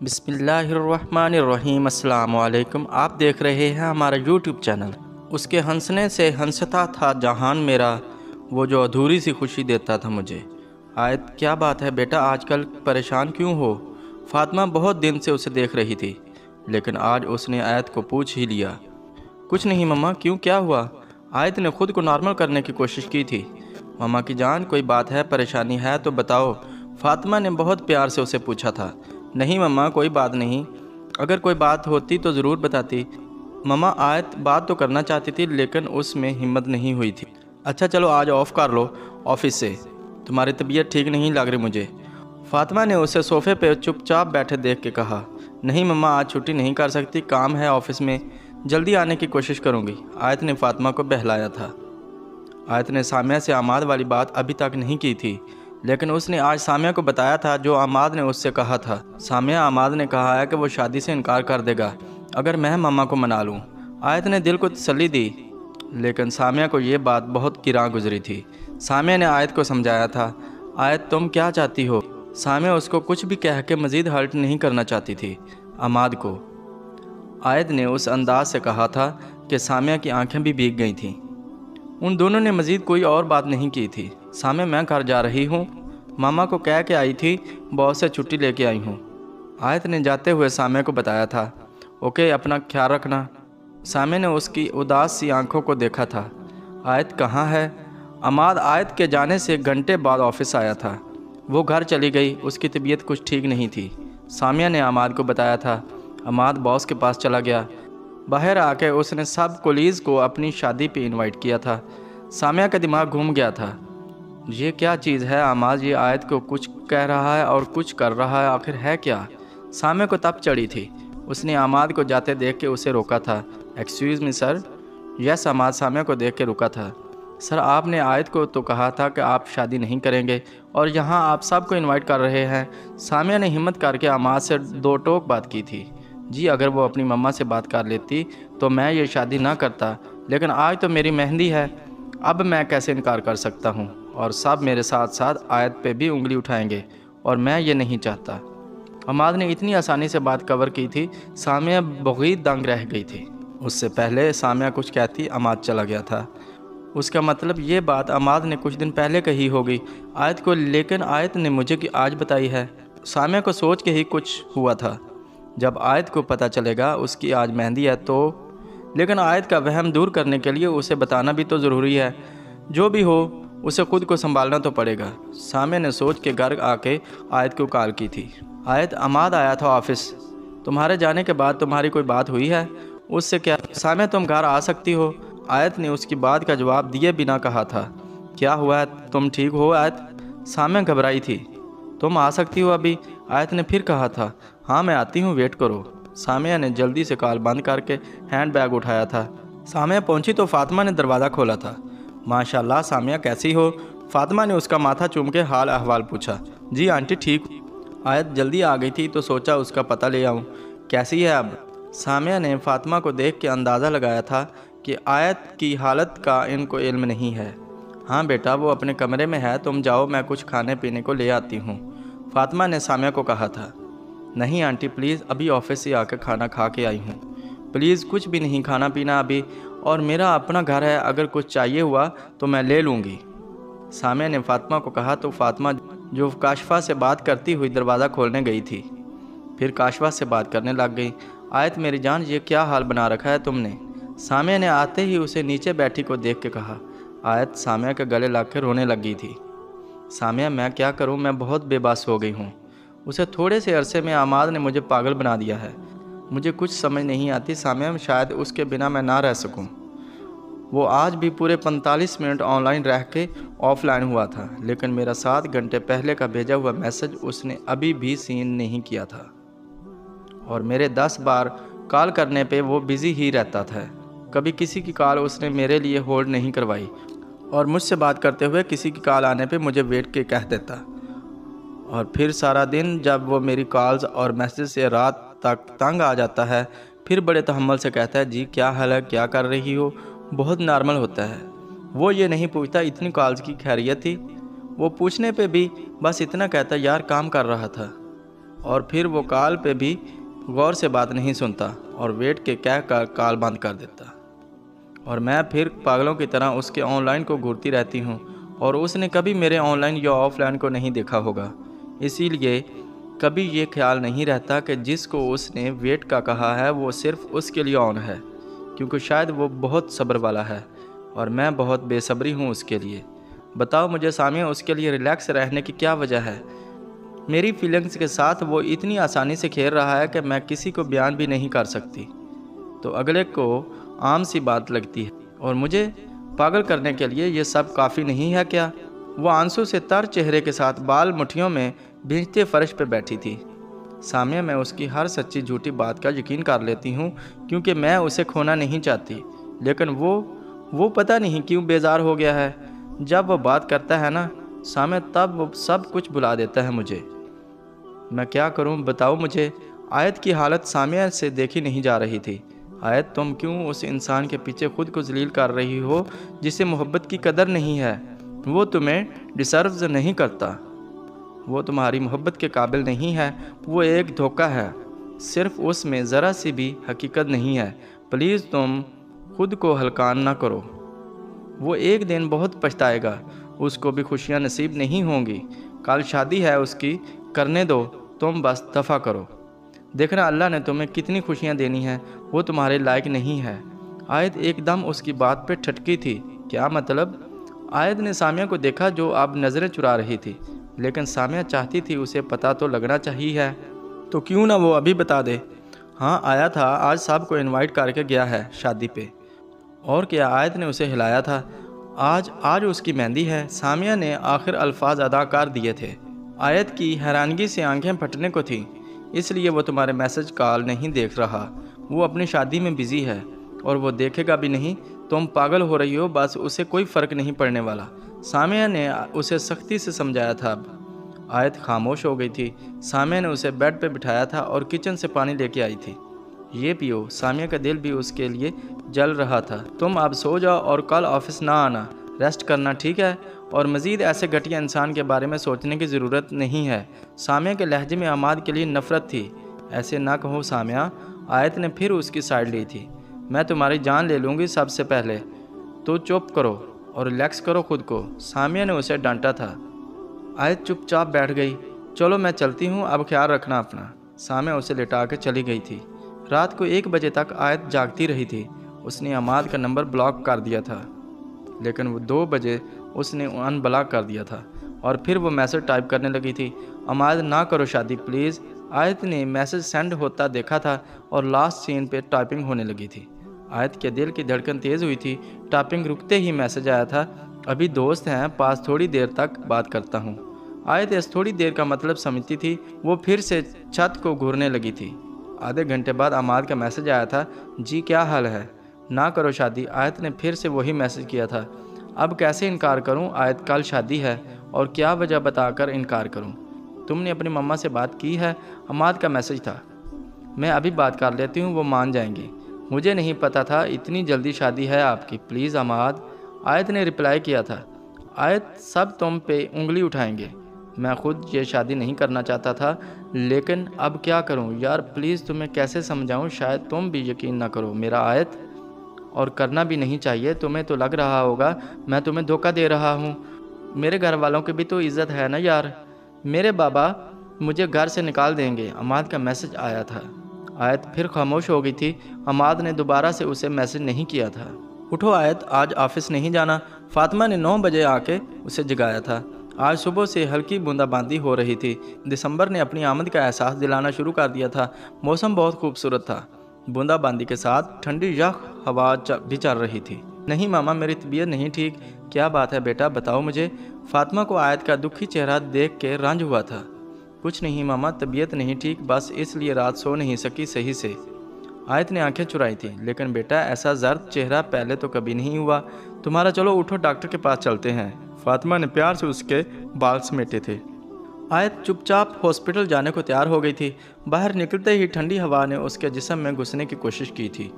بسم اللہ الرحمن الرحیم۔ السلام علیکم۔ آپ دیکھ رہے ہیں ہمارا یوٹیوب چینل۔ اس کے ہنسنے سے ہنستا تھا جہان میرا، وہ جو ادھوری سی خوشی دیتا تھا مجھے۔ آیت کیا بات ہے بیٹا، آج کل پریشان کیوں ہو؟ فاطمہ بہت دن سے اسے دیکھ رہی تھی، لیکن آج اس نے آیت کو پوچھ ہی لیا۔ کچھ نہیں مما، کیوں، کیا ہوا؟ آیت نے خود کو نارمل کرنے کی کوشش کی تھی۔ مما کی جان، کوئی بات ہے، پریشانی ہے تو بتاؤ، فاطمہ نے بہت پیار سے اسے پوچھا تھا۔ نہیں مما، کوئی بات نہیں، اگر کوئی بات ہوتی تو ضرور بتاتی۔ مما، آیت بات تو کرنا چاہتی تھی لیکن اس میں ہمت نہیں ہوئی تھی۔ اچھا چلو آج آف کر لو آفس سے، تمہاری طبیعت ٹھیک نہیں لگ رہی مجھے۔ فاطمہ نے اسے صوفے پہ چپ چاپ بیٹھے دیکھ کے کہا۔ نہیں مما، آج چھٹی نہیں کر سکتی، کام ہے آفس میں، جلدی آنے کی کوشش کروں گی، آیت نے فاطمہ کو بہلایا تھا۔ آیت نے سامیہ سے عماد والی بات ابھی تک نہیں کی تھی، لیکن اس نے آج سامیہ کو بتایا تھا جو عماد نے اس سے کہا تھا۔ سامیہ، عماد نے کہا ہے کہ وہ شادی سے انکار کر دے گا اگر میں مما کو منا لوں۔ آیت نے دل کو تسلی دی، لیکن سامیہ کو یہ بات بہت گراں گزری تھی۔ سامیہ نے آیت کو سمجھایا تھا۔ آیت تم کیا چاہتی ہو؟ سامیہ اس کو کچھ بھی کہہ کے مزید ہرٹ نہیں کرنا چاہتی تھی عماد کو۔ آیت نے اس انداز سے کہا تھا کہ سامیہ کی آنکھیں بھی بھیگ گئی تھیں۔ ان دونوں نے مزید کوئی اور بات نہیں کی تھی۔ سامیہ، میں گھر جا رہی ہوں، ماما کو کہہ کے آئی تھی، باس سے چھٹی لے کے آئی ہوں، آیت نے جاتے ہوئے سامیہ کو بتایا تھا۔ اوکے، اپنا خیال رکھنا۔ سامیہ نے اس کی اداس سی آنکھوں کو دیکھا تھا۔ آیت کہاں ہے؟ عماد آیت کے جانے سے گھنٹے بعد آفس آیا تھا۔ وہ گھر چلی گئی، اس کی طبیعت کچھ ٹھیک نہیں تھی۔ سامیہ نے عماد کو بتایا تھا۔ عماد باس کے پاس چلا گیا۔ باہر آ کے اس نے سب کولیز کو اپنی شادی پہ انوائٹ کیا تھا۔ سامیہ کا دماغ گھوم گیا تھا۔ یہ کیا چیز ہے؟ عماد یہ آیت کو کچھ کہہ رہا ہے اور کچھ کر رہا ہے، آخر ہے کیا؟ سامیہ کو تپ چڑھی تھی۔ اس نے عماد کو جاتے دیکھ کے اسے روکا تھا۔ ایکسکیوز می سر۔ یس، عماد سامیہ کو دیکھ کے رکا تھا۔ سر، آپ نے آیت کو تو کہا تھا کہ آپ شادی نہیں کریں گے اور یہاں آپ سب کو انوائٹ کر رہے ہیں۔ سامیہ نے ہمت کر کے عماد سے دو ٹوک بات کی تھی۔ جی، اگر وہ اپنی مما سے بات کر لیتی تو میں یہ شادی نہ کرتا، لیکن آج تو میری مہندی ہے، اب میں کیسے انکار کر سکتا ہوں؟ اور سب میرے ساتھ ساتھ آیت پہ بھی انگلی اٹھائیں گے اور میں یہ نہیں چاہتا۔ عماد نے اتنی آسانی سے بات کور کی تھی، سامیہ بغیر دنگ رہ گئی تھی۔ اس سے پہلے سامیہ کچھ کہتی عماد چلا گیا تھا۔ اس کا مطلب یہ بات عماد نے کچھ دن پہلے کہی ہوگی آیت کو، لیکن آیت نے مجھے کہ آج بتائی ہے۔ سامیہ کو سوچ کے ہی کچھ ہوا تھا، جب آیت کو پتہ چلے گا اس کی آج مہندی ہے تو، لیکن آیت کا وہم دور کرنے کے لیے اسے بتانا بھی تو ضروری ہے۔ جو بھی ہو، اسے خود کو سنبھالنا تو پڑے گا۔ سامیہ نے سوچ کے گھر آ کے آیت کو کال کی تھی۔ آیت، عماد آیا تھا آفس، تمہارے جانے کے بعد تمہاری کوئی بات ہوئی ہے اس سے؟ کیا سامیہ تم گھر آ سکتی ہو؟ آیت نے اس کی بات کا جواب دیے بنا کہا تھا۔ کیا ہوا ہے، تم ٹھیک ہو آیت؟ سامیہ گھبرائی تھی۔ تم آ سکتی ہو ابھی؟ آیت نے پھر کہا تھا۔ ہاں میں آتی ہوں، ویٹ کرو۔ سامیہ نے جلدی سے کال بند کر کے ہینڈ بیگ اٹھایا تھا۔ سامیہ پہنچی تو فاطمہ نے دروازہ کھولا تھا۔ ماشاءاللہ سامیہ، کیسی ہو؟ فاطمہ نے اس کا ماتھا چوم کے حال احوال پوچھا۔ جی آنٹی ٹھیک۔ آیت جلدی آ گئی تھی تو سوچا اس کا پتہ لے آؤں، کیسی ہے اب؟ سامیہ نے فاطمہ کو دیکھ کے اندازہ لگایا تھا کہ آیت کی حالت کا ان کو علم نہیں ہے۔ ہاں بیٹا، وہ اپنے کمرے میں ہے، تم جاؤ، میں کچھ کھانے پینے کو لے آتی ہوں، فاطمہ نے سامیہ کو کہا تھا۔ نہیں آنٹی پلیز، ابھی آفس سے آ کے کھانا کھا کے آئی ہوں، پلیز کچھ بھی نہیں کھانا پینا ابھی، اور میرا اپنا گھر ہے، اگر کچھ چاہیے ہوا تو میں لے لوں گی، سامیہ نے فاطمہ کو کہا تو فاطمہ جو کاشفہ سے بات کرتی ہوئی دروازہ کھولنے گئی تھی، پھر کاشفہ سے بات کرنے لگ گئی۔ آیت میری جان، یہ کیا حال بنا رکھا ہے تم نے؟ سامیہ نے آتے ہی اسے نیچے بیٹھی کو دیکھ کے کہا۔ آیت سامیہ کے گلے لگ کے رونے لگی تھی۔ سامیہ، میں کیا کروں، میں بہت بے بس ہو گئی ہوں، اسے تھوڑے سے عرصے میں عماد نے مجھے پاگل بنا دیا ہے، مجھے کچھ سمجھ نہیں آتی سامیہ، شاید اس کے بنا میں نہ رہ سکوں۔ وہ آج بھی پورے 45 منٹ آن لائن رہ کے آف لائن ہوا تھا، لیکن میرا 7 گھنٹے پہلے کا بھیجا ہوا میسج اس نے ابھی بھی سین نہیں کیا تھا، اور میرے 10 بار کال کرنے پہ وہ بزی ہی رہتا تھا۔ کبھی کسی کی کال اس نے میرے لیے ہولڈ نہیں کروائی، اور مجھ سے بات کرتے ہوئے کسی کی کال آنے پہ مجھے ویٹ کے کہہ دیتا، اور پھر سارا دن جب وہ میری کالز اور میسیج سے رات تک تنگ آ جاتا ہے، پھر بڑے تحمل سے کہتا ہے جی کیا حال ہے، کیا کر رہی ہو، بہت نارمل ہوتا ہے۔ وہ یہ نہیں پوچھتا اتنی کالز کی خیریت تھی، وہ پوچھنے پہ بھی بس اتنا کہتا یار کام کر رہا تھا۔ اور پھر وہ کال پہ بھی غور سے بات نہیں سنتا اور ویٹ کے کہہ کر کال بند کر دیتا، اور میں پھر پاگلوں کی طرح اس کے آن لائن کو گھورتی رہتی ہوں، اور اس نے کبھی میرے آن لائن یا آف لائن کو نہیں دیکھا ہوگا، اسی لیے کبھی یہ خیال نہیں رہتا کہ جس کو اس نے ویٹ کا کہا ہے وہ صرف اس کے لیے آن ہے، کیونکہ شاید وہ بہت صبر والا ہے اور میں بہت بے صبری ہوں اس کے لیے۔ بتاؤ مجھے سامیہ، اس کے لیے ریلیکس رہنے کی کیا وجہ ہے؟ میری فیلنگز کے ساتھ وہ اتنی آسانی سے کھیل رہا ہے کہ میں کسی کو بیان بھی نہیں کر سکتی، تو اگلے کو عام سی بات لگتی ہے، اور مجھے پاگل کرنے کے لیے یہ سب کافی نہیں ہے کیا؟ وہ آنسو سے تر چہرے کے ساتھ بال مٹھیوں میں بھیجتے فرش پہ بیٹھی تھی۔ سامیہ، میں اس کی ہر سچی جھوٹی بات کا یقین کر لیتی ہوں کیونکہ میں اسے کھونا نہیں چاہتی، لیکن وہ پتہ نہیں کیوں بیزار ہو گیا ہے۔ جب وہ بات کرتا ہے نا سامیہ، تب وہ سب کچھ بھلا دیتا ہے مجھے۔ میں کیا کروں؟ بتاؤ مجھے۔ آیت کی حالت سامیہ سے دیکھی نہیں جا رہی تھی۔ آیت، تم کیوں اس انسان کے پیچھے خود کو ذلیل کر رہی ہو جسے محبت کی قدر نہیں ہے؟ وہ تمہیں ڈیسرو نہیں کرتا، وہ تمہاری محبت کے قابل نہیں ہے، وہ ایک دھوکہ ہے، صرف اس میں ذرا سی بھی حقیقت نہیں ہے۔ پلیز تم خود کو ہلکان نہ کرو، وہ ایک دن بہت پچھتائے گا، اس کو بھی خوشیاں نصیب نہیں ہوں گی۔ کل شادی ہے اس کی، کرنے دو، تم بس دفع کرو۔ دیکھنا اللہ نے تمہیں کتنی خوشیاں دینی ہیں، وہ تمہارے لائق نہیں ہے۔ آیت ایک دم اس کی بات پہ ٹھٹکی تھی۔ کیا مطلب؟ آیت نے سامیہ کو دیکھا جو اب نظریں چرا رہی تھی، لیکن سامیہ چاہتی تھی اسے پتہ تو لگنا چاہیے، تو کیوں نہ وہ ابھی بتا دے۔ ہاں آیا تھا، آج سب کو انوائٹ کر کے گیا ہے شادی پہ۔ اور کیا؟ آیت نے اسے ہلایا تھا۔ آج اس کی مہندی ہے، سامیہ نے آخر الفاظ ادا کر دیے تھے۔ آیت کی حیرانگی سے آنکھیں پھٹنے کو تھیں، اس لیے وہ تمہارے میسج کال نہیں دیکھ رہا، وہ اپنی شادی میں بزی ہے، اور وہ دیکھے گا بھی نہیں۔ تم پاگل ہو رہی ہو، بس اسے کوئی فرق نہیں پڑنے والا، سامیہ نے اسے سختی سے سمجھایا تھا۔ اب آیت خاموش ہو گئی تھی۔ سامیہ نے اسے بیڈ پہ بٹھایا تھا اور کچن سے پانی لے کے آئی تھی۔ یہ پیو۔ سامیہ کا دل بھی اس کے لیے جل رہا تھا۔ تم اب سو جاؤ اور کل آفس نہ آنا، ریسٹ کرنا، ٹھیک ہے؟ اور مزید ایسے گھٹیا انسان کے بارے میں سوچنے کی ضرورت نہیں ہے۔ سامیہ کے لہجے میں عماد کے لیے نفرت تھی۔ ایسے نہ کہو سامیہ، آیت نے پھر اس کی سائیڈ لی تھی۔ میں تمہاری جان لے لوں گی سب سے پہلے، تو چپ کرو اور ریلیکس کرو خود کو، سامیہ نے اسے ڈانٹا تھا۔ آیت چپ چاپ بیٹھ گئی۔ چلو میں چلتی ہوں، اب خیال رکھنا اپنا۔ سامیہ اسے لٹا کے چلی گئی تھی۔ رات کو 1 بجے تک آیت جاگتی رہی تھی۔ اس نے عماد کا نمبر بلاک کر دیا تھا، لیکن وہ 2 بجے اس نے ان بلاک کر دیا تھا، اور پھر وہ میسج ٹائپ کرنے لگی تھی، عماد نہ کرو شادی پلیز۔ آیت نے میسج سینڈ ہوتا دیکھا تھا اور لاسٹ سین پہ ٹائپنگ ہونے لگی تھی۔ آیت کے دل کی دھڑکن تیز ہوئی تھی۔ ٹائپنگ رکتے ہی میسج آیا تھا، ابھی دوست ہیں پاس، تھوڑی دیر تک بات کرتا ہوں۔ آیت اس تھوڑی دیر کا مطلب سمجھتی تھی۔ وہ پھر سے چھت کو گھورنے لگی تھی۔ آدھے گھنٹے بعد عماد کا میسج آیا تھا، جی کیا حال ہے؟ نہ کرو شادی۔ آیت نے پھر سے وہی میسج کیا تھا۔ اب کیسے انکار کروں آیت، کل شادی ہے، اور کیا وجہ بتا کر انکار کروں؟ تم نے اپنی مما سے بات کی ہے؟ عماد کا میسج تھا، میں ابھی بات کر لیتی ہوں، وہ مان جائیں گی۔ مجھے نہیں پتا تھا اتنی جلدی شادی ہے آپ کی، پلیز عماد۔ آیت نے رپلائی کیا تھا، آیت سب تم پہ انگلی اٹھائیں گے، میں خود یہ شادی نہیں کرنا چاہتا تھا، لیکن اب کیا کروں یار، پلیز تمہیں کیسے سمجھاؤں، شاید تم بھی یقین نہ کرو میرا آیت، اور کرنا بھی نہیں چاہیے۔ تمہیں تو لگ رہا ہوگا میں تمہیں دھوکہ دے رہا ہوں، میرے گھر والوں کی بھی تو عزت ہے نا یار، میرے بابا مجھے گھر سے نکال دیں گے۔ عماد کا میسج آیا تھا۔ آیت پھر خاموش ہو گئی تھی۔ عماد نے دوبارہ سے اسے میسج نہیں کیا تھا۔ اٹھو آیت، آج آفس نہیں جانا۔ فاطمہ نے 9 بجے آ کے اسے جگایا تھا۔ آج صبح سے ہلکی بوندا باندی ہو رہی تھی۔ دسمبر نے اپنی آمد کا احساس دلانا شروع کر دیا تھا۔ موسم بہت خوبصورت تھا، بوندا باندی کے ساتھ ٹھنڈی یخ ہوا بھی چل رہی تھی۔ نہیں ماما، میری طبیعت نہیں ٹھیک۔ کیا بات ہے بیٹا، بتاؤ مجھے۔ فاطمہ کو آیت کا دکھی چہرہ دیکھ کے رنج ہوا تھا۔ کچھ نہیں ماما، طبیعت نہیں ٹھیک، بس اس لیے رات سو نہیں سکی صحیح سے۔ آیت نے آنکھیں چرائی تھیں، لیکن بیٹا ایسا زرد چہرہ پہلے تو کبھی نہیں ہوا تمہارا، چلو اٹھو ڈاکٹر کے پاس چلتے ہیں۔ فاطمہ نے پیار سے اس کے بال سمیٹے تھے۔ آیت چپ چاپ ہاسپٹل جانے کو تیار ہو گئی تھی۔ باہر نکلتے ہی ٹھنڈی ہوا نے اس کے جسم میں گھسنے کی کوشش کی تھی۔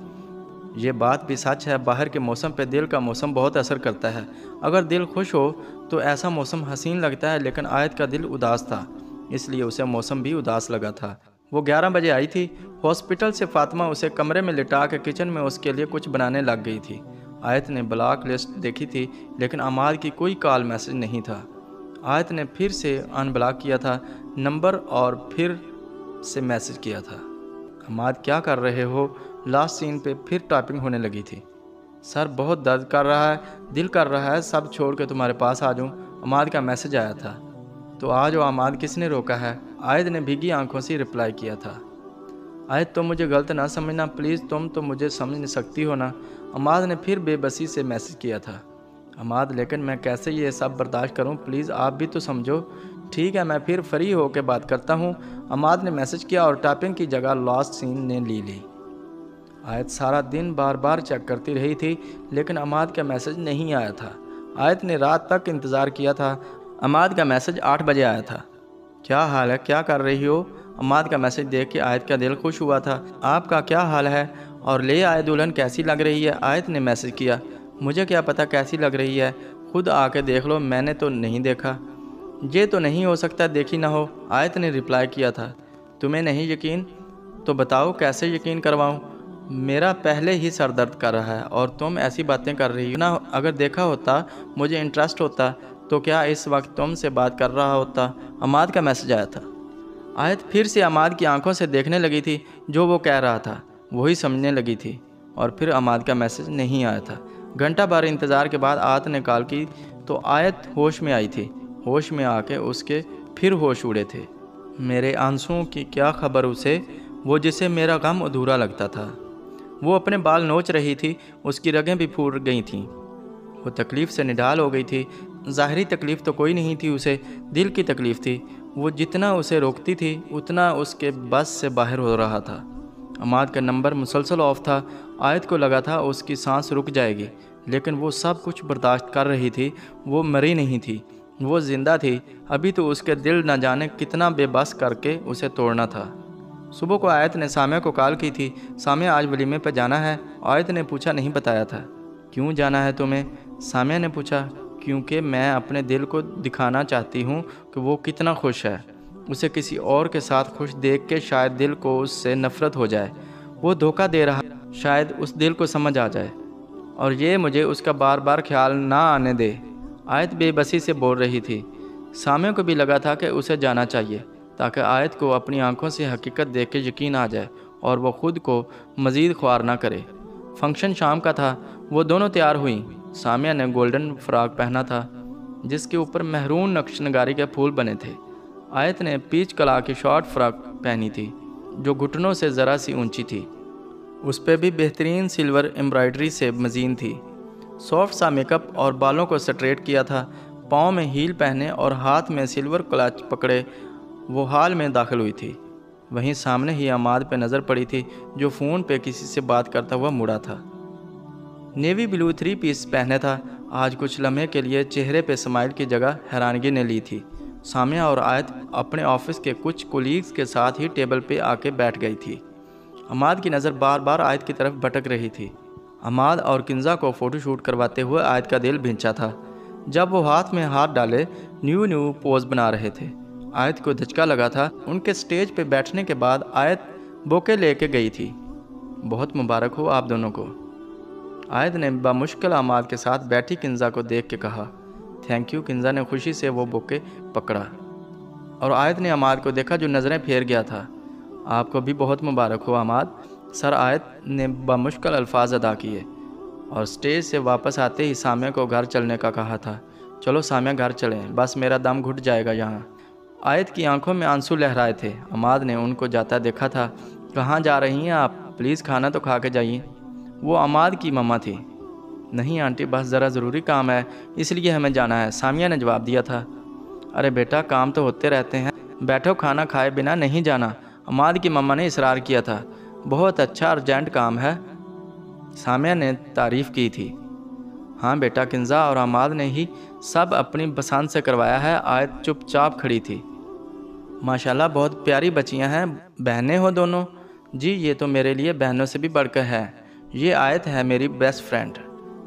یہ بات بھی سچ ہے، باہر کے موسم پہ دل کا موسم بہت اثر کرتا ہے۔ اگر دل خوش ہو تو ایسا موسم حسین لگتا ہے، لیکن آیت کا دل اداس تھا۔ اس لیے اسے موسم بھی اداس لگا تھا۔ وہ 11 بجے آئی تھی۔ ہاسپٹل سے فاطمہ اسے کمرے میں لٹا کے کچن میں اس کے لیے کچھ بنانے لگ گئی تھی۔ آیت نے بلاک لسٹ دیکھی تھی لیکن عماد کی کوئی کال میسج نہیں تھا۔ آیت نے پھر سے ان بلاک کیا تھا نمبر اور پھر سے میسج کیا تھا، عماد کیا کر رہے ہو؟ لاسٹ سین پہ پھر ٹائپنگ ہونے لگی تھی۔ سر بہت درد کر رہا ہے، دل کر رہا ہے سب چھوڑ کے تمہارے پاس آ جاؤں، عماد کا میسج آیا تھا۔ تو آ جاؤ عماد، کس نے روکا ہے؟ آیت نے بھیگی آنکھوں سے رپلائی کیا تھا۔ آیت تم مجھے غلط نہ سمجھنا پلیز، تم تو مجھے سمجھ نہیں سکتی ہو نا۔ عماد نے پھر بے بسی سے میسج کیا تھا، عماد لیکن میں کیسے یہ سب برداشت کروں، پلیز آپ بھی تو سمجھو۔ ٹھیک ہے میں پھر فری ہو کے بات کرتا ہوں، عماد نے میسج کیا اور ٹائپنگ کی جگہ لاسٹ سین نے لی۔ آیت سارا دن بار بار چیک کرتی رہی تھی لیکن عماد کا میسج نہیں آیا تھا۔ آیت نے رات تک انتظار کیا تھا۔ عماد کا میسج 8 بجے آیا تھا۔ کیا حال ہے، کیا کر رہی ہو؟ عماد کا میسج دیکھ کے آیت کا دل خوش ہوا تھا۔ آپ کا کیا حال ہے اور لے آئے دلہن کیسی لگ رہی ہے؟ آیت نے میسج کیا، مجھے کیا پتہ کیسی لگ رہی ہے، خود آ کے دیکھ لو، میں نے تو نہیں دیکھا۔ یہ تو نہیں ہو سکتا دیکھی نہ ہو، آیت نے رپلائی کیا تھا۔ تمہیں نہیں یقین تو بتاؤ کیسے یقین کرواؤں، میرا پہلے ہی سر درد کر رہا ہے اور تم ایسی باتیں کر رہی ہو نا، اگر دیکھا ہوتا مجھے انٹرسٹ ہوتا تو کیا اس وقت تم سے بات کر رہا ہوتا؟ عماد کا میسج آیا تھا۔ آیت پھر سے عماد کی آنکھوں سے دیکھنے لگی تھی، جو وہ کہہ رہا تھا وہی سمجھنے لگی تھی، اور پھر عماد کا میسج نہیں آیا تھا۔ گھنٹہ بھر انتظار کے بعد آیت نے کال کی تو آیت ہوش میں آئی تھی۔ ہوش میں آ کے اس کے پھر ہوش اڑے تھے۔ میرے آنسوؤں کی کیا خبر اسے، وہ جسے میرا غم ادھورا لگتا تھا۔ وہ اپنے بال نوچ رہی تھی، اس کی رگیں بھی پھوٹ گئی تھیں، وہ تکلیف سے نڈال ہو گئی تھی۔ ظاہری تکلیف تو کوئی نہیں تھی، اسے دل کی تکلیف تھی۔ وہ جتنا اسے روکتی تھی اتنا اس کے بس سے باہر ہو رہا تھا۔ عماد کا نمبر مسلسل آف تھا۔ آیت کو لگا تھا اس کی سانس رک جائے گی، لیکن وہ سب کچھ برداشت کر رہی تھی۔ وہ مری نہیں تھی، وہ زندہ تھی۔ ابھی تو اس کے دل نہ جانے کتنا بے بس کر کے اسے توڑنا تھا۔ صبح کو آیت نے سامیہ کو کال کی تھی، سامیہ آج ولیمے پہ جانا ہے؟ آیت نے پوچھا، نہیں بتایا تھا۔ کیوں جانا ہے تمہیں؟ سامیہ نے پوچھا۔ کیونکہ میں اپنے دل کو دکھانا چاہتی ہوں کہ وہ کتنا خوش ہے۔ اسے کسی اور کے ساتھ خوش دیکھ کے شاید دل کو اس سے نفرت ہو جائے۔ وہ دھوکہ دے رہا، شاید اس دل کو سمجھ آ جائے، اور یہ مجھے اس کا بار بار خیال نہ آنے دے۔ آیت بے بسی سے بول رہی تھی۔ سامیہ کو بھی لگا تھا کہ اسے جانا چاہیے تاکہ آیت کو اپنی آنکھوں سے حقیقت دیکھ کے یقین آ جائے اور وہ خود کو مزید خوار نہ کرے۔ فنکشن شام کا تھا۔ وہ دونوں تیار ہوئیں۔ سامیہ نے گولڈن فراک پہنا تھا جس کے اوپر مہرون نقش نگاری کے پھول بنے تھے۔ آیت نے پیچ کلا کی شارٹ فراک پہنی تھی جو گھٹنوں سے ذرا سی اونچی تھی، اس پہ بھی بہترین سلور ایمبرائڈری سے مزین تھی۔ سافٹ سا میک اپ اور بالوں کو سٹریٹ کیا تھا۔ پاؤں میں ہیل پہنے اور ہاتھ میں سلور کلچ پکڑے وہ ہال میں داخل ہوئی تھی۔ وہیں سامنے ہی عماد پہ نظر پڑی تھی جو فون پہ کسی سے بات کرتا ہوا مڑا تھا۔ نیوی بلو 3 پیس پہنے تھا۔ آج کچھ لمحے کے لیے چہرے پہ اسمائل کی جگہ حیرانگی نے لی تھی۔ سامیہ اور آیت اپنے آفس کے کچھ کولیگز کے ساتھ ہی ٹیبل پہ آ کے بیٹھ گئی تھی۔ عماد کی نظر بار بار آیت کی طرف بھٹک رہی تھی۔ عماد اور کنزا کو فوٹو شوٹ کرواتے ہوئے آیت کا دل بھینچا تھا۔ جب وہ ہاتھ میں ہاتھ ڈالے نیو پوز بنا رہے تھے، آیت کو دھچکا لگا تھا۔ ان کے سٹیج پہ بیٹھنے کے بعد آیت بوکے لے کے گئی تھی۔ بہت مبارک ہو آپ دونوں کو، آیت نے بامشکل عماد کے ساتھ بیٹھی کنزا کو دیکھ کے کہا۔ تھینک یو، کنزا نے خوشی سے وہ بوکے پکڑا اور آیت نے عماد کو دیکھا جو نظریں پھیر گیا تھا۔ آپ کو بھی بہت مبارک ہو عماد، سر آیت نے بامشکل الفاظ ادا کیے اور سٹیج سے واپس آتے ہی سامیہ کو گھر چلنے کا کہا تھا۔ چلو سامیہ گھر چلیں، بس میرا دم گھٹ جائے گا یہاں۔ آیت کی آنکھوں میں آنسو لہرائے تھے۔ عماد نے ان کو جاتا دیکھا تھا۔ کہاں جا رہی ہیں آپ؟ پلیز کھانا تو کھا کے جائیے۔ وہ عماد کی مما تھی۔ نہیں آنٹی، بس ذرا ضروری کام ہے اس لیے ہمیں جانا ہے، سامیہ نے جواب دیا تھا۔ ارے بیٹا، کام تو ہوتے رہتے ہیں، بیٹھو، کھانا کھائے بنا نہیں جانا، عماد کی مما نے اصرار کیا تھا۔ بہت اچھا ارجنٹ کام ہے، سامیہ نے تعریف کی تھی۔ ہاں بیٹا، کنزا اور عماد نے ہی سب اپنی پسند سے کروایا ہے۔ آیت چپ چاپ کھڑی تھی۔ ماشاءاللہ بہت پیاری بچیاں ہیں، بہنیں ہو دونوں؟ جی، یہ تو میرے لیے بہنوں سے بھی بڑھ کر ہے، یہ آیت ہے میری بیسٹ فرینڈ۔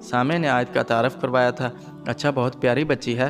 سامیہ نے آیت کا تعارف کروایا تھا۔ اچھا، بہت پیاری بچی ہے،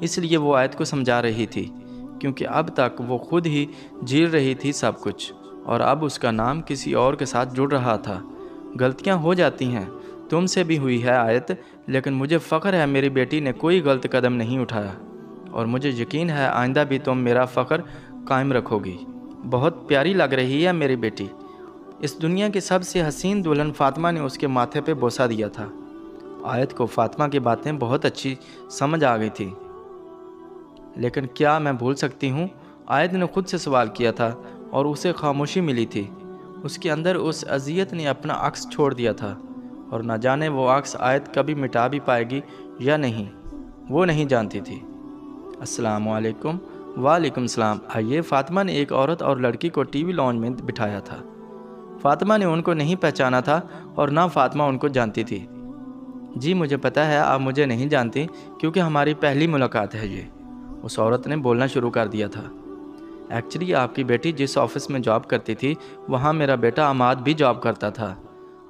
اس لیے وہ آیت کو سمجھا رہی تھی، کیونکہ اب تک وہ خود ہی جھیل رہی تھی سب کچھ، اور اب اس کا نام کسی اور کے ساتھ جڑ رہا تھا۔ غلطیاں ہو جاتی ہیں، تم سے بھی ہوئی ہے آیت، لیکن مجھے فخر ہے میری بیٹی نے کوئی غلط قدم نہیں اٹھایا، اور مجھے یقین ہے آئندہ بھی تم میرا فخر قائم رکھو گی۔ بہت پیاری لگ رہی ہے میری بیٹی۔ اس دنیا کی سب سے حسین دلہن فاطمہ نے اس کے ماتھے پہ بوسہ دیا تھا۔ آیت کو فاطمہ کی باتیں بہت اچھی سمجھ آ گئی تھی۔ لیکن کیا میں بھول سکتی ہوں؟ آیت نے خود سے سوال کیا تھا، اور اسے خاموشی ملی تھی۔ اس کے اندر اس اذیت نے اپنا عکس چھوڑ دیا تھا، اور نہ جانے وہ عکس آیت کبھی مٹا بھی پائے گی یا نہیں، وہ نہیں جانتی تھی۔ السلام علیکم۔ وعلیکم السلام۔ آئیے۔ فاطمہ نے ایک عورت اور لڑکی کو ٹی وی لانچ میں بٹھایا تھا۔ فاطمہ نے ان کو نہیں پہچانا تھا، اور نہ فاطمہ ان کو جانتی تھی۔ جی مجھے پتہ ہے آپ مجھے نہیں جانتی، کیونکہ ہماری پہلی ملاقات ہے یہ، اس عورت نے بولنا شروع کر دیا تھا۔ ایکچولی آپ کی بیٹی جس آفس میں جاب کرتی تھی، وہاں میرا بیٹا عماد بھی جاب کرتا تھا۔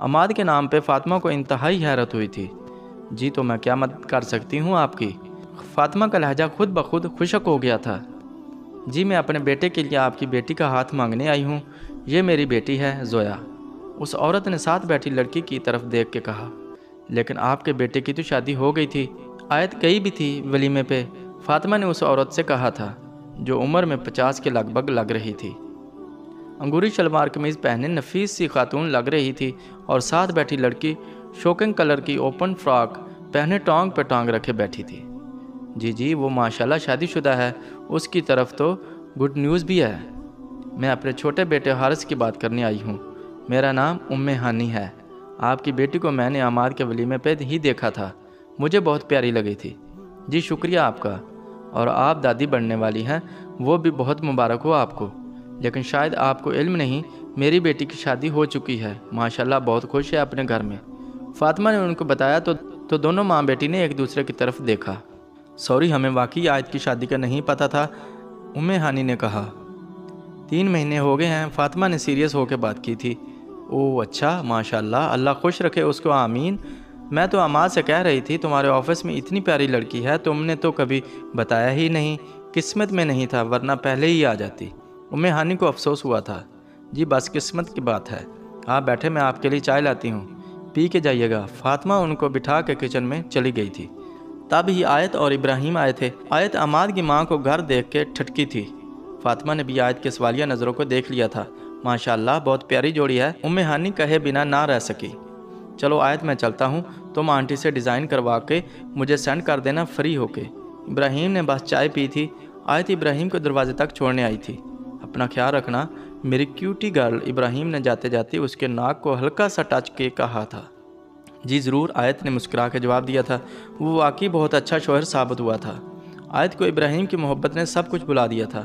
عماد کے نام پہ فاطمہ کو انتہائی حیرت ہوئی تھی۔ جی تو میں کیا مدد کر سکتی ہوں آپ کی؟ فاطمہ کا لہجہ خود بخود خشک ہو گیا تھا۔ جی میں اپنے بیٹے کے لیے آپ کی بیٹی کا ہاتھ مانگنے آئی ہوں۔ یہ میری بیٹی ہے زویا، اس عورت نے ساتھ بیٹھی لڑکی کی طرف دیکھ کے کہا۔ لیکن آپ کے بیٹے کی تو شادی ہو گئی تھی۔ آیت گئی بھی تھی ولیمے پہ، فاطمہ نے اس عورت سے کہا تھا، جو عمر میں 50 کے لگ بھگ لگ رہی تھی۔ انگوری شلوار قمیض پہنے نفیس سی خاتون لگ رہی تھی، اور ساتھ بیٹھی لڑکی شوکنگ کلر کی اوپن فراک پہنے ٹانگ پہ ٹانگ رکھے بیٹھی تھی۔ جی وہ ماشاءاللہ شادی شدہ ہے، اس کی طرف تو گڈ نیوز بھی ہے۔ میں اپنے چھوٹے بیٹے حارث کی بات کرنے آئی ہوں۔ میرا نام ہانی ہے۔ آپ کی بیٹی کو میں نے عماد کے ولیمے پہ ہی دیکھا تھا، مجھے بہت پیاری لگی تھی۔ جی شکریہ آپ کا، اور آپ دادی بننے والی ہیں، وہ بھی بہت مبارک ہو آپ کو۔ لیکن شاید آپ کو علم نہیں، میری بیٹی کی شادی ہو چکی ہے، ماشاءاللہ بہت خوش ہے اپنے گھر میں۔ فاطمہ نے ان کو بتایا تو دونوں ماں بیٹی نے ایک دوسرے کی طرف دیکھا۔ سوری ہمیں واقعی آیت کی شادی کا نہیں پتہ تھا، ہانی نے کہا۔ 3 مہینے ہو گئے ہیں، فاطمہ نے سیریس ہو کے بات کی تھی۔ اوہ اچھا، ماشاءاللہ، اللہ خوش رکھے اس کو، آمین۔ میں تو عماد سے کہہ رہی تھی تمہارے آفس میں اتنی پیاری لڑکی ہے، تم نے تو کبھی بتایا ہی نہیں، قسمت میں نہیں تھا ورنہ پہلے ہی آ جاتی۔ ہانی کو افسوس ہوا تھا۔ جی بس قسمت کی بات ہے، آپ بیٹھے، میں آپ کے لیے چائے لاتی ہوں، پی کے جائیے گا۔ فاطمہ ان کو بٹھا کے کچن میں چلی گئی تھی۔ تب ہی آیت اور ابراہیم آئے تھے۔ آیت عماد کی ماں کو گھر دیکھ کے ٹھٹکی تھی۔ فاطمہ نے بھی آیت کے سوالیہ نظروں کو دیکھ لیا تھا۔ ماشاءاللہ بہت پیاری جوڑی ہے، ہانی کہے بنا نہ رہ سکی۔ چلو آیت میں چلتا ہوں، تم آنٹی سے ڈیزائن کروا کے مجھے سینڈ کر دینا فری ہو کے۔ ابراہیم نے بس چائے پی تھی، آیت ابراہیم کو دروازے تک چھوڑنے آئی تھی۔ اپنا خیال رکھنا میری کیوٹی گرل، ابراہیم نے جاتے جاتے اس کے ناک کو ہلکا سا ٹچ کے کہا تھا۔ جی ضرور، آیت نے مسکرا کے جواب دیا تھا۔ وہ واقعی بہت اچھا شوہر ثابت ہوا تھا۔ آیت کو ابراہیم کی محبت نے سب کچھ بلا دیا تھا۔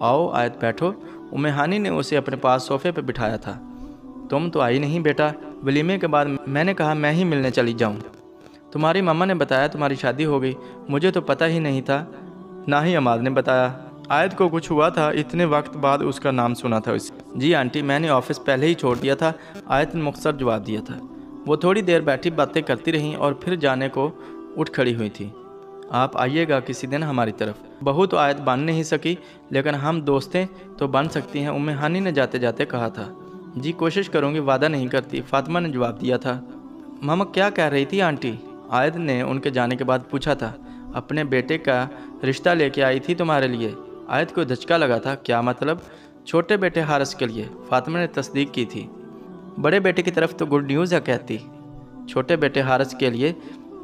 آؤ آیت بیٹھو، ہانی نے اسے اپنے پاس صوفے پہ بٹھایا تھا۔ تم تو آئی نہیں بیٹا، ولیمے کے بعد میں نے کہا میں ہی ملنے چلی جاؤں۔ تمہاری ماما نے بتایا تمہاری شادی ہو گئی، مجھے تو پتہ ہی نہیں تھا، نہ ہی عماد نے بتایا۔ آیت کو کچھ ہوا تھا، اتنے وقت بعد اس کا نام سنا تھا اسے۔ جی آنٹی میں نے آفس پہلے ہی چھوڑ دیا تھا، آیت نے مختصر جواب دیا تھا۔ وہ تھوڑی دیر بیٹھی باتیں کرتی رہیں اور پھر جانے کو اٹھ کھڑی ہوئی تھی۔ آپ آئیے گا کسی دن ہماری طرف۔ بہو تو آیت بن نہیں سکی، لیکن ہم دوستیں تو بن سکتی ہیں، ہانی نے جاتے جاتے کہا تھا۔ جی کوشش کروں گی، وعدہ نہیں کرتی، فاطمہ نے جواب دیا تھا۔ ماما کیا کہہ رہی تھی آنٹی؟ آیت نے ان کے جانے کے بعد پوچھا تھا۔ اپنے بیٹے کا رشتہ لے کے آئی تھی تمہارے لیے۔ آیت کو دھچکا لگا تھا۔ کیا مطلب؟ چھوٹے بیٹے حارث کے لیے، فاطمہ نے تصدیق کی تھی۔ بڑے بیٹے کی طرف تو گڈ نیوز ہے کہتی، چھوٹے بیٹے حارث کے لیے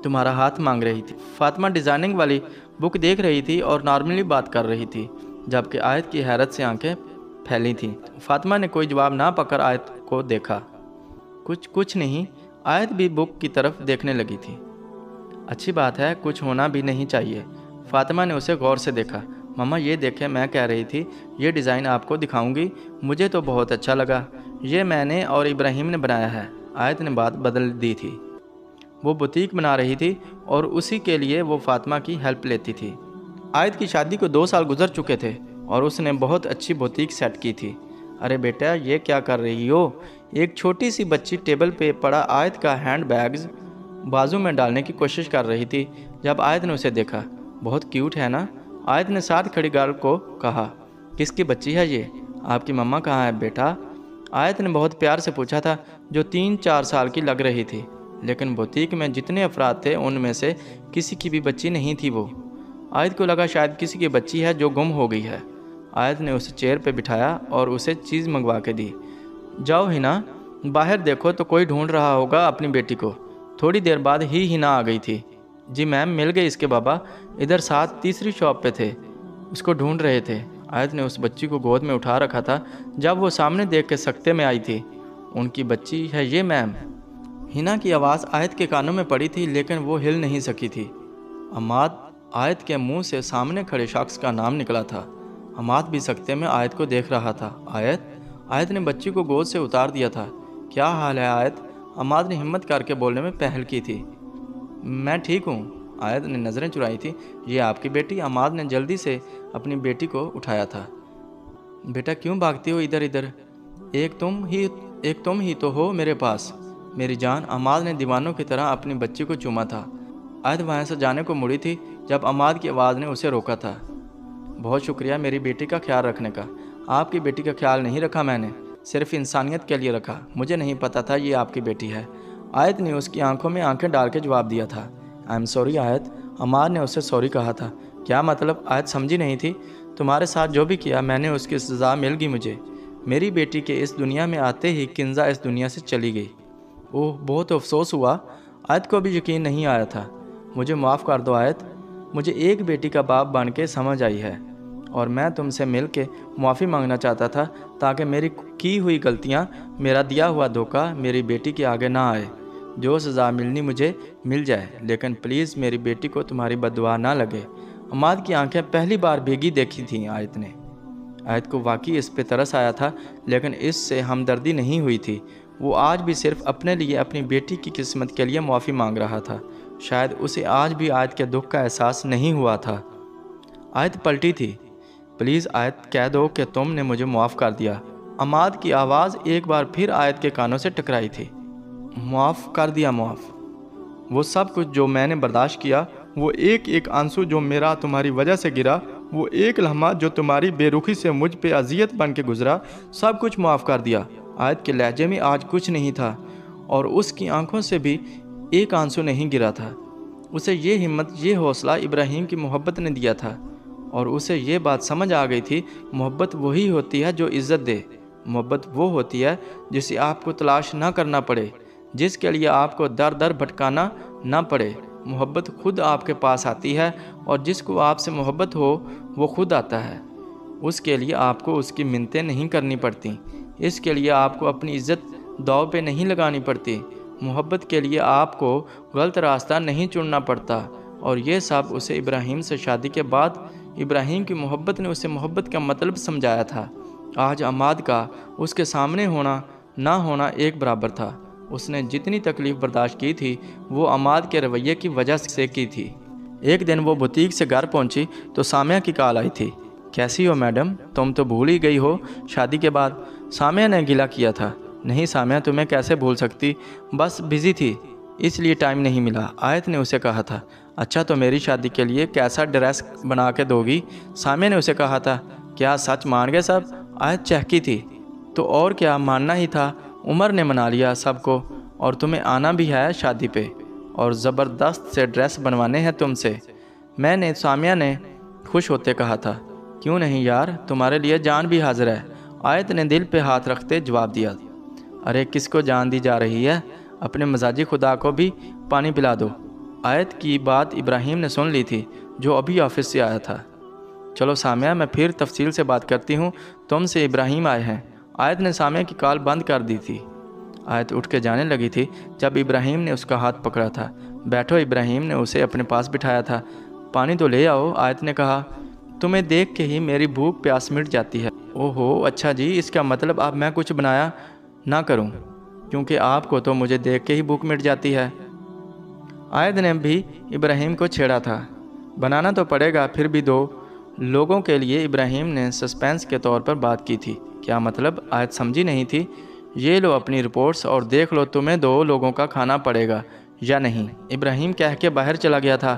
تمہارا ہاتھ مانگ رہی تھی۔ فاطمہ ڈیزائننگ والی بک دیکھ رہی تھی اور نارملی بات کر رہی تھی، جبکہ آیت کی حیرت سے آنکھیں پھیلی تھیں۔ فاطمہ نے کوئی جواب نہ پا کر آیت کو دیکھا۔ کچھ نہیں، آیت بھی بک کی طرف دیکھنے لگی تھی۔ اچھی بات ہے، کچھ ہونا بھی نہیں چاہیے۔ فاطمہ نے اسے غور سے دیکھا۔ ماما یہ دیکھیں، میں کہہ رہی تھی یہ ڈیزائن آپ کو دکھاؤں گی، مجھے تو بہت اچھا لگا، یہ میں نے اور ابراہیم نے بنایا ہے۔ آیت نے بات بدل دی تھی۔ وہ بوتیک بنا رہی تھی اور اسی کے لیے وہ فاطمہ کی ہیلپ لیتی تھی۔ آیت کی شادی کو 2 سال گزر چکے تھے اور اس نے بہت اچھی بوتیک سیٹ کی تھی۔ ارے بیٹا یہ کیا کر رہی ہو؟ ایک چھوٹی سی بچی ٹیبل پہ پڑا آیت کا ہینڈ بیگز بازو میں ڈالنے کی کوشش کر رہی تھی۔ جب آیت نے اسے دیکھا، بہت کیوٹ ہے نا؟ آیت نے ساتھ کھڑی گرل کو کہا۔ کس کی بچی ہے یہ؟ آپ کی مما کہاں ہے بیٹا؟ آیت نے بہت پیار سے پوچھا تھا، جو 3-4 سال کی لگ رہی تھی، لیکن بوتیک میں جتنے افراد تھے ان میں سے کسی کی بھی بچی نہیں تھی وہ۔ آیت کو لگا شاید کسی کی بچی ہے جو گم ہو گئی ہے۔ آیت نے اسے چیئر پہ بٹھایا اور اسے چیز منگوا کے دی۔ جاؤ ہنا، باہر دیکھو تو کوئی ڈھونڈ رہا ہوگا اپنی بیٹی کو۔ تھوڑی دیر بعد ہی ہنا آ گئی تھی۔ جی میم، مل گئی اس کے بابا، ادھر ساتھ تیسری شاپ پہ تھے، اس کو ڈھونڈ رہے تھے۔ آیت نے اس بچی کو گود میں اٹھا رکھا تھا جب وہ سامنے دیکھ کے سکتے میں آئی تھی۔ ان کی بچی ہے یہ میم؟ ہنا کی آواز آیت کے کانوں میں پڑی تھی لیکن وہ ہل نہیں سکی تھی۔ عماد، آیت کے منہ سے سامنے کھڑے شخص کا نام نکلا تھا۔ عماد بھی سکتے میں آیت کو دیکھ رہا تھا۔ آیت نے بچی کو گود سے اتار دیا تھا۔ کیا حال ہے آیت؟ عماد نے ہمت کر کے بولنے میں پہل کی تھی۔ میں ٹھیک ہوں۔ آیت نے نظریں چرائی تھی۔ یہ آپ کی بیٹی؟ عماد نے جلدی سے اپنی بیٹی کو اٹھایا تھا۔ بیٹا کیوں بھاگتی ہو ادھر ادھر؟ ایک تم ہی تو ہو میرے پاس، میری جان۔ عماد نے دیوانوں کی طرح اپنی بچی کو چوما تھا۔ آیت وہاں سے جانے کو مڑی تھی جب عماد کی آواز نے اسے روکا تھا۔ بہت شکریہ میری بیٹی کا خیال رکھنے کا۔ آپ کی بیٹی کا خیال نہیں رکھا میں نے، صرف انسانیت کے لیے رکھا۔ مجھے نہیں پتا تھا یہ آپ کی بیٹی ہے۔ آیت نے اس کی آنکھوں میں آنکھیں ڈال کے جواب دیا تھا۔ آئی ایم سوری آیت۔ عماد نے اسے سوری کہا تھا۔ کیا مطلب؟ آیت سمجھی نہیں تھی۔ تمہارے ساتھ جو بھی کیا میں نے اس کی سزا مل گئی مجھے۔ میری بیٹی کے اس دنیا میں آتے ہی کنزا اس دنیا سے چلی گئی۔ اوہ، بہت افسوس ہوا۔ آیت کو بھی یقین نہیں آیا تھا۔ مجھے معاف کر دو آیت، مجھے ایک بیٹی کا باپ بن کے سمجھ آئی ہے، اور میں تم سے مل کے معافی مانگنا چاہتا تھا تاکہ میری کی ہوئی غلطیاں، میرا دیا ہوا دھوکہ میری بیٹی کے آگے نہ آئے۔ جو سزا ملنی مجھے مل جائے، لیکن پلیز میری بیٹی کو تمہاری بددعا نہ لگے۔ عماد کی آنکھیں پہلی بار بھیگی دیکھی تھیں آیت نے۔ آیت کو واقعی اس پہ ترس آیا تھا، لیکن اس سے ہمدردی نہیں ہوئی تھی۔ وہ آج بھی صرف اپنے لیے، اپنی بیٹی کی قسمت کے لیے معافی مانگ رہا تھا۔ شاید اسے آج بھی آیت کے دکھ کا احساس نہیں ہوا تھا۔ آیت پلٹی تھی۔ پلیز آیت، کہہ دو کہ تم نے مجھے معاف کر دیا۔ عماد کی آواز ایک بار پھر آیت کے کانوں سے ٹکرائی تھی۔ معاف کر دیا؟ معاف؟ وہ سب کچھ جو میں نے برداشت کیا، وہ ایک ایک آنسو جو میرا تمہاری وجہ سے گرا، وہ ایک لمحہ جو تمہاری بے رخی سے مجھ پہ اذیت بن کے گزرا، سب کچھ معاف کر دیا۔ آیت کے لہجے میں آج کچھ نہیں تھا، اور اس کی آنکھوں سے بھی ایک آنسو نہیں گرا تھا۔ اسے یہ ہمت، یہ حوصلہ ابراہیم کی محبت نے دیا تھا، اور اسے یہ بات سمجھ آ گئی تھی، محبت وہی ہوتی ہے جو عزت دے۔ محبت وہ ہوتی ہے جسے آپ کو تلاش نہ کرنا پڑے، جس کے لیے آپ کو در در بھٹکانا نہ پڑے۔ محبت خود آپ کے پاس آتی ہے، اور جس کو آپ سے محبت ہو وہ خود آتا ہے۔ اس کے لیے آپ کو اس کی منتیں نہیں کرنی پڑتی، اس کے لیے آپ کو اپنی عزت داؤ پہ نہیں لگانی پڑتی۔ محبت کے لیے آپ کو غلط راستہ نہیں چننا پڑتا، اور یہ سب اسے ابراہیم سے شادی کے بعد ابراہیم کی محبت نے اسے محبت کا مطلب سمجھایا تھا۔ آج عماد کا اس کے سامنے ہونا نہ ہونا ایک برابر تھا۔ اس نے جتنی تکلیف برداشت کی تھی وہ عماد کے رویے کی وجہ سے کی تھی۔ ایک دن وہ بوتیک سے گھر پہنچی تو سامیہ کی کال آئی تھی۔ کیسی ہو میڈم؟ تم تو بھول ہی گئی ہو شادی کے بعد، سامیہ نے گلہ کیا تھا۔ نہیں سامیہ، تمہیں کیسے بھول سکتی، بس بزی تھی اس لیے ٹائم نہیں ملا، آیت نے اسے کہا تھا۔ اچھا تو میری شادی کے لیے کیسا ڈریس بنا کے دو گی؟ سامیہ نے اسے کہا تھا۔ کیا سچ مان گئے سب؟ آیت چہکی تھی۔ تو اور کیا، ماننا ہی تھا، عمر نے منا لیا سب کو، اور تمہیں آنا بھی ہے شادی پہ، اور زبردست سے ڈریس بنوانے ہیں تم سے، میں نے، سامیہ نے خوش ہوتے کہا تھا۔ کیوں نہیں یار، تمہارے لیے جان بھی حاضر ہے، آیت نے دل پہ ہاتھ رکھتے جواب دیا۔ ارے کس کو جان دی جا رہی ہے؟ اپنے مزاجی خدا کو بھی پانی پلا دو۔ آیت کی بات ابراہیم نے سن لی تھی، جو ابھی آفس سے آیا تھا۔ چلو سامیہ، میں پھر تفصیل سے بات کرتی ہوں، تم سے ابراہیم آئے ہیں۔ آیت نے سامیہ کی کال بند کر دی تھی۔ آیت اٹھ کے جانے لگی تھی جب ابراہیم نے اس کا ہاتھ پکڑا تھا۔ بیٹھو، ابراہیم نے اسے اپنے پاس بٹھایا تھا۔ پانی تو لے آؤ، آیت نے کہا، تمہیں دیکھ کے ہی میری بھوک پیاس مٹ جاتی ہے۔ اوہو اچھا جی، اس کا مطلب اب میں کچھ بنایا نہ کروں، کیونکہ آپ کو تو مجھے دیکھ کے ہی بھوک مٹ جاتی ہے۔ آیت نے بھی ابراہیم کو چھیڑا تھا۔ بنانا تو پڑے گا، پھر بھی دو لوگوں کے لیے۔ ابراہیم نے سسپینس کے طور پر بات کی تھی۔ کیا مطلب؟ آیت سمجھی نہیں تھی۔ یہ لو اپنی رپورٹس اور دیکھ لو تمہیں 2 لوگوں کا کھانا پڑے گا یا نہیں۔ ابراہیم کہہ کے باہر چلا گیا تھا،